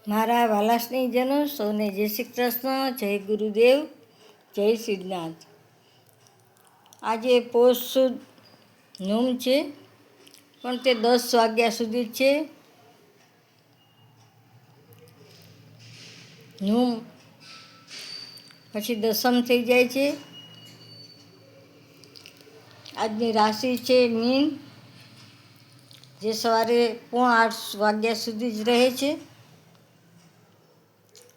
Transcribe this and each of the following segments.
મારા વાલા સ્નેહીજનો સૌને જય શ્રી કૃષ્ણ, જય ગુરુદેવ, જય સિદ્ધનાથ. આજે પોષ સુદ નોમ છે, પણ તે 10 વાગ્યા સુધી જ છે. નોમ પછી દસમ થઈ જાય છે. આજની રાશિ છે મીન, જે સવારે 7:45 વાગ્યા સુધી જ રહે છે.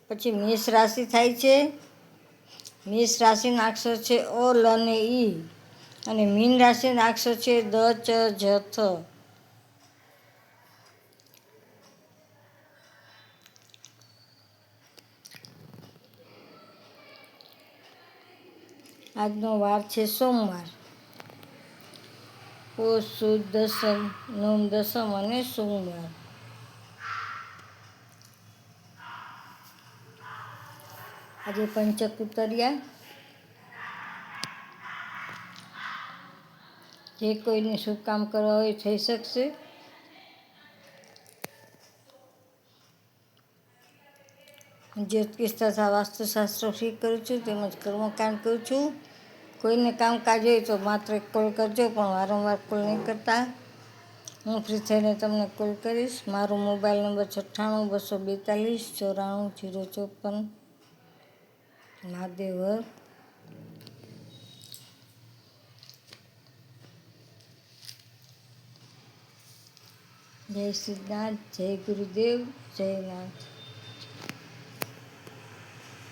પછી મેષ રાશિ થાય છે. મેષ રાશિના અક્ષર છે અ, લ અને ઈ. અને મીન રાશિના અક્ષર છે દ, ચ, જ, થ. આજનો વાર છે સોમવાર. પોષ સુદ દસમ, નોમ દસમ અને સોમવાર. આજે પંચક ઉતર્યા. જે કોઈને શુભ કામ કરવા હોય થઈ શકશે. જ્યોતિષ તથા વાસ્તુશાસ્ત્ર શીખું છું, તેમજ કર્મકાંડ કરું છું. કોઈને કામકાજ હોય તો માત્ર એક કોલ કરજો, પણ વારંવાર કોલ નહીં કરતા. હું ફ્રી થઈને તમને કોલ કરીશ. મારો મોબાઈલ નંબર 98 242 94 054. મહાદેવ. જય સિદ્ધનાથ, જય ગુરુદેવ, જય નાથ.